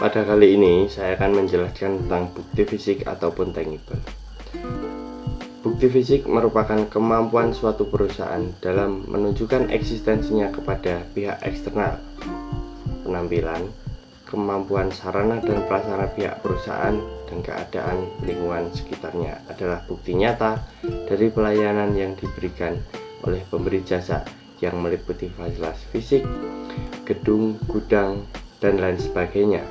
Pada kali ini saya akan menjelaskan tentang bukti fisik ataupun tangible. Bukti fisik merupakan kemampuan suatu perusahaan dalam menunjukkan eksistensinya kepada pihak eksternal. Penampilan, kemampuan sarana dan prasarana pihak perusahaan dan keadaan lingkungan sekitarnya adalah bukti nyata dari pelayanan yang diberikan oleh pemberi jasa yang meliputi fasilitas fisik, gedung, gudang, dan lain sebagainya,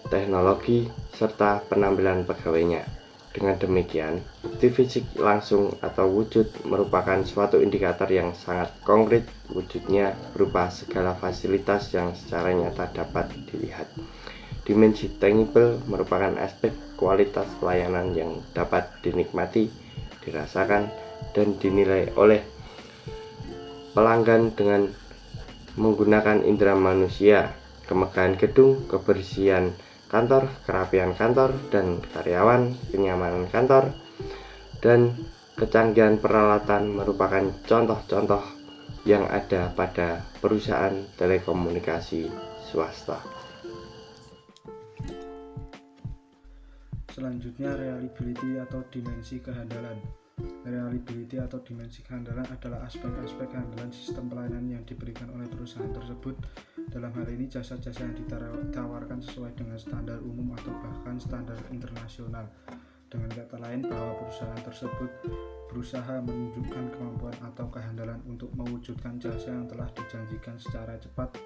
teknologi, serta penampilan pegawainya. Dengan demikian, bukti fisik langsung atau wujud merupakan suatu indikator yang sangat konkret. Wujudnya berupa segala fasilitas yang secara nyata dapat dilihat. Dimensi tangible merupakan aspek kualitas pelayanan yang dapat dinikmati, dirasakan, dan dinilai oleh pelanggan dengan menggunakan indera manusia. Kemegahan gedung, kebersihan kantor, kerapian kantor dan karyawan, kenyamanan kantor, dan kecanggihan peralatan merupakan contoh-contoh yang ada pada perusahaan telekomunikasi swasta. Selanjutnya, reliability atau dimensi kehandalan. Reliability atau dimensi kehandalan adalah aspek-aspek kehandalan sistem pelayanan yang diberikan oleh perusahaan tersebut. Dalam hal ini, jasa-jasa yang ditawarkan sesuai dengan standar umum atau bahkan standar internasional. Dengan kata lain, bahwa perusahaan tersebut berusaha menunjukkan kemampuan atau kehandalan untuk mewujudkan jasa yang telah dijanjikan secara cepat.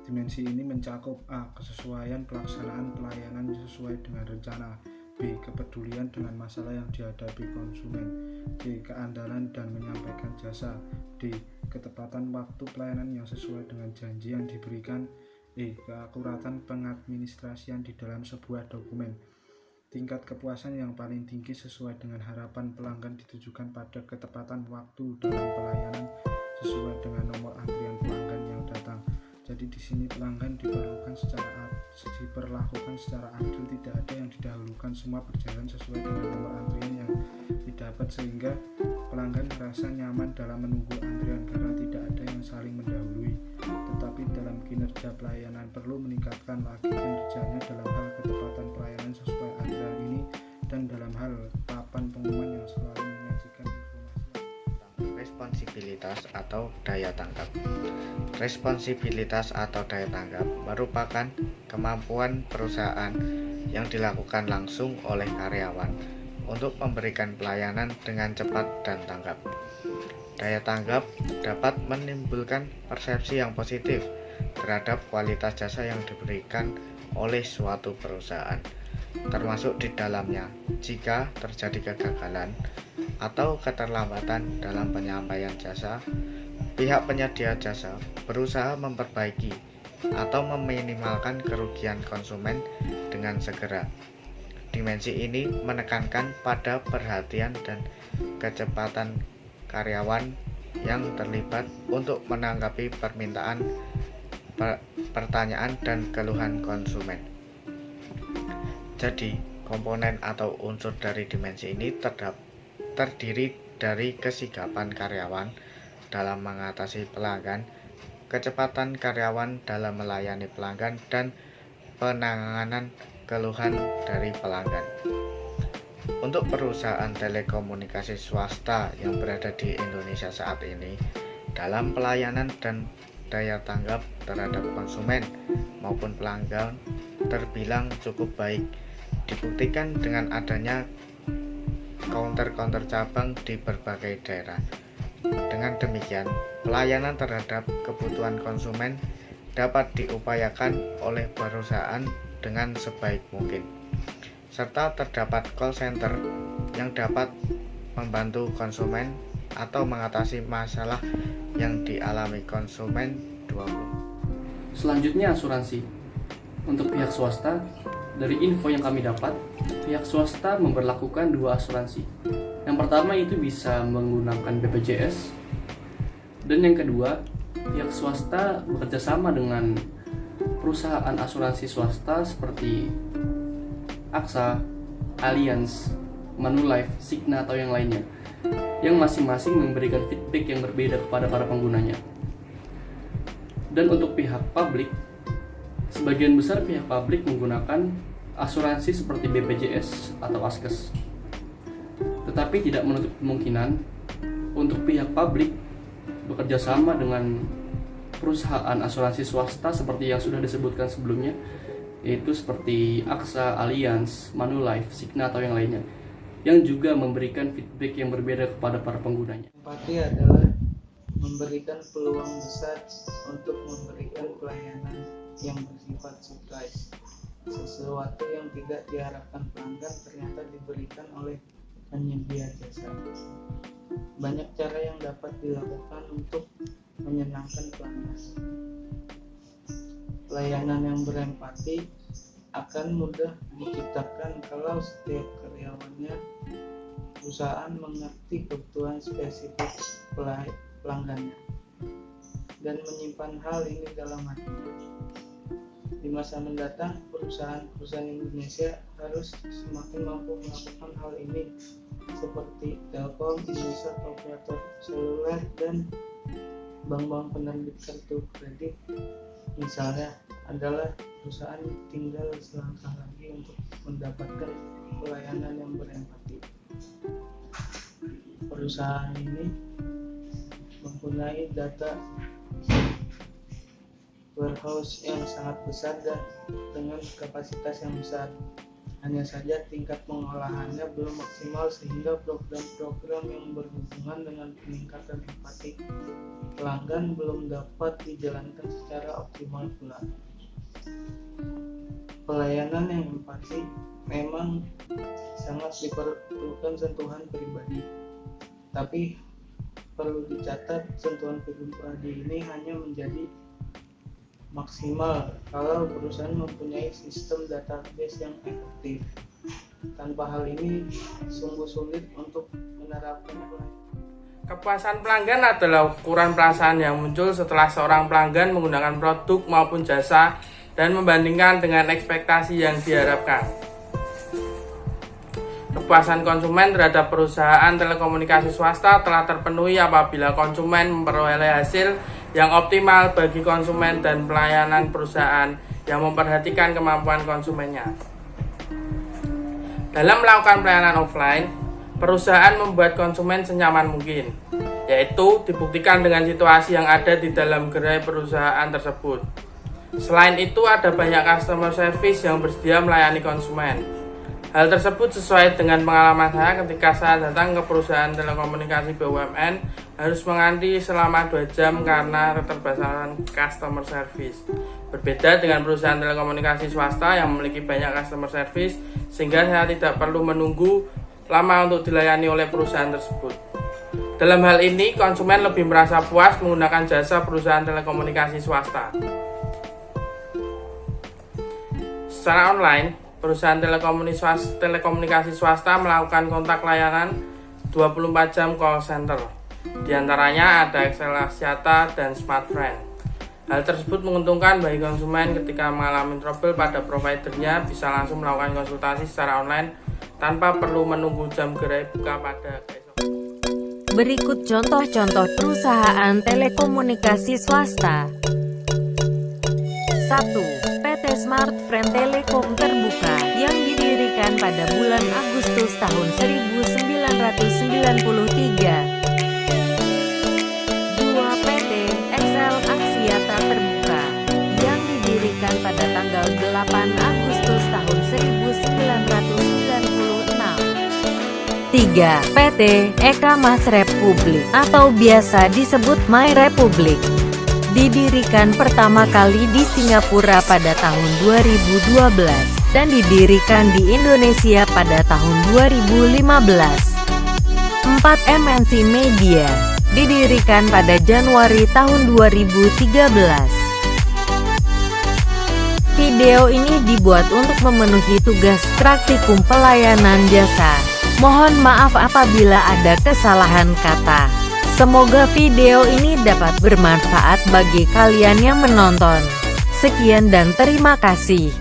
Dimensi ini mencakup A. Kesesuaian pelaksanaan pelayanan sesuai dengan rencana, B. Kepedulian dengan masalah yang dihadapi konsumen, C. Keandalan dan menyampaikan jasa, D. Ketepatan waktu pelayanan yang sesuai dengan janji yang diberikan, E. Keakuratan pengadministrasian di dalam sebuah dokumen. Tingkat kepuasan yang paling tinggi sesuai dengan harapan pelanggan ditujukan pada ketepatan waktu dalam pelayanan sesuai dengan nomor antrian pelanggan yang datang. Jadi di sini pelanggan diperlakukan secara adil, tidak ada yang didahulukan, semua berjalan sesuai dengan nomor antrian yang didapat sehingga pelanggan merasa nyaman dalam menunggu antrian karena tidak ada yang saling mendahului. Tetapi dalam kinerja pelayanan perlu meningkatkan lagi kinerjanya dalam hal ketepatan pelayanan sesuai antrian ini dan dalam hal papan pengumuman yang selalu menyajikan informasi. Responsibilitas atau daya tangkap. Responsibilitas atau daya tangkap merupakan kemampuan perusahaan yang dilakukan langsung oleh karyawan untuk memberikan pelayanan dengan cepat dan tanggap. Daya tanggap dapat menimbulkan persepsi yang positif terhadap kualitas jasa yang diberikan oleh suatu perusahaan, termasuk di dalamnya jika terjadi kegagalan atau keterlambatan dalam penyampaian jasa. Pihak penyedia jasa berusaha memperbaiki atau meminimalkan kerugian konsumen dengan segera. Dimensi ini menekankan pada perhatian dan kecepatan karyawan yang terlibat untuk menanggapi permintaan, pertanyaan, dan keluhan konsumen. Jadi, komponen atau unsur dari dimensi ini terdiri dari kesigapan karyawan dalam mengatasi pelanggan, kecepatan karyawan dalam melayani pelanggan, dan penanganan keluhan dari pelanggan. Untuk perusahaan telekomunikasi swasta yang berada di Indonesia saat ini, dalam pelayanan dan daya tanggap terhadap konsumen maupun pelanggan terbilang cukup baik, dibuktikan dengan adanya counter-counter cabang di berbagai daerah. Dengan demikian, pelayanan terhadap kebutuhan konsumen dapat diupayakan oleh perusahaan dengan sebaik mungkin, serta terdapat call center yang dapat membantu konsumen atau mengatasi masalah yang dialami konsumen 24. Selanjutnya, asuransi. Untuk pihak swasta, dari info yang kami dapat, pihak swasta memberlakukan 2 asuransi. Yang pertama itu bisa menggunakan BPJS, dan yang kedua, pihak swasta bekerja sama dengan perusahaan asuransi swasta seperti AXA, Allianz, Manulife, Cigna atau yang lainnya, yang masing-masing memberikan feedback yang berbeda kepada para penggunanya. Dan untuk pihak publik, Sebagian besar pihak publik menggunakan asuransi seperti BPJS atau Askes. Tetapi tidak menutup kemungkinan untuk pihak publik bekerja sama dengan perusahaan asuransi swasta seperti yang sudah disebutkan sebelumnya, yaitu seperti AXA, Allianz, Manulife, Cigna atau yang lainnya, yang juga memberikan feedback yang berbeda kepada para penggunanya. Empati adalah memberikan peluang besar untuk memberikan pelayanan yang bersifat surprise. Sesuatu yang tidak diharapkan pelanggan ternyata diberikan oleh penyedia jasa. Banyak cara yang dapat dilakukan untuk menyenangkan pelanggan. Pelayanan yang berempati akan mudah diciptakan kalau setiap karyawannya perusahaan mengerti kebutuhan spesifik pelanggannya dan menyimpan hal ini dalam hatinya. Di masa mendatang, perusahaan-perusahaan Indonesia harus semakin mampu melakukan hal ini, seperti Telkom, Indosat, operator seluler, dan bank-bank penerbit kartu kredit. Misalnya adalah perusahaan tinggal selangkah lagi untuk mendapatkan pelayanan yang berempati. Perusahaan ini mempunyai data warehouse yang sangat besar dan dengan kapasitas yang besar. Hanya saja tingkat pengolahannya belum maksimal sehingga program-program yang berhubungan dengan peningkatan empati pelanggan belum dapat dijalankan secara optimal pula. Pelayanan yang empati memang sangat diperlukan sentuhan pribadi, tapi perlu dicatat sentuhan pribadi ini hanya menjadi maksimal kalau perusahaan mempunyai sistem database yang efektif. Tanpa hal ini sungguh sulit untuk menerapkan pelayanan. Kepuasan pelanggan adalah ukuran perasaan yang muncul setelah seorang pelanggan menggunakan produk maupun jasa dan membandingkan dengan ekspektasi yang diharapkan. Kepuasan konsumen terhadap perusahaan telekomunikasi swasta telah terpenuhi apabila konsumen memperoleh hasil yang optimal bagi konsumen dan pelayanan perusahaan yang memperhatikan kemampuan konsumennya. Dalam melakukan pelayanan offline, perusahaan membuat konsumen senyaman mungkin, yaitu dibuktikan dengan situasi yang ada di dalam gerai perusahaan tersebut. Selain itu, ada banyak customer service yang bersedia melayani konsumen. Hal tersebut sesuai dengan pengalaman saya ketika saya datang ke perusahaan telekomunikasi BUMN, harus mengantri selama 2 jam karena keterbatasan customer service. Berbeda dengan perusahaan telekomunikasi swasta yang memiliki banyak customer service, sehingga saya tidak perlu menunggu lama untuk dilayani oleh perusahaan tersebut. Dalam hal ini, konsumen lebih merasa puas menggunakan jasa perusahaan telekomunikasi swasta. Secara online, perusahaan telekomunikasi swasta melakukan kontak layanan 24 jam call center. Di antaranya ada XL Axiata dan Smartfren. Hal tersebut menguntungkan bagi konsumen ketika mengalami trouble pada providernya, bisa langsung melakukan konsultasi secara online tanpa perlu menunggu jam gerai buka pada keesokan. Berikut contoh-contoh perusahaan telekomunikasi swasta. 1. PT Smartfren Telekom Terbuka yang didirikan pada bulan Agustus tahun 1993. 2. PT XL Axiata Terbuka yang didirikan pada tanggal 8 Agustus tahun 1996. 3. PT Eka Mas Republik atau biasa disebut My Republic, didirikan pertama kali di Singapura pada tahun 2012 dan didirikan di Indonesia pada tahun 2015. 4. MNC Media, didirikan pada Januari tahun 2013. Video ini dibuat untuk memenuhi tugas praktikum pelayanan jasa. Mohon maaf apabila ada kesalahan kata. Semoga video ini dapat bermanfaat bagi kalian yang menonton. Sekian dan terima kasih.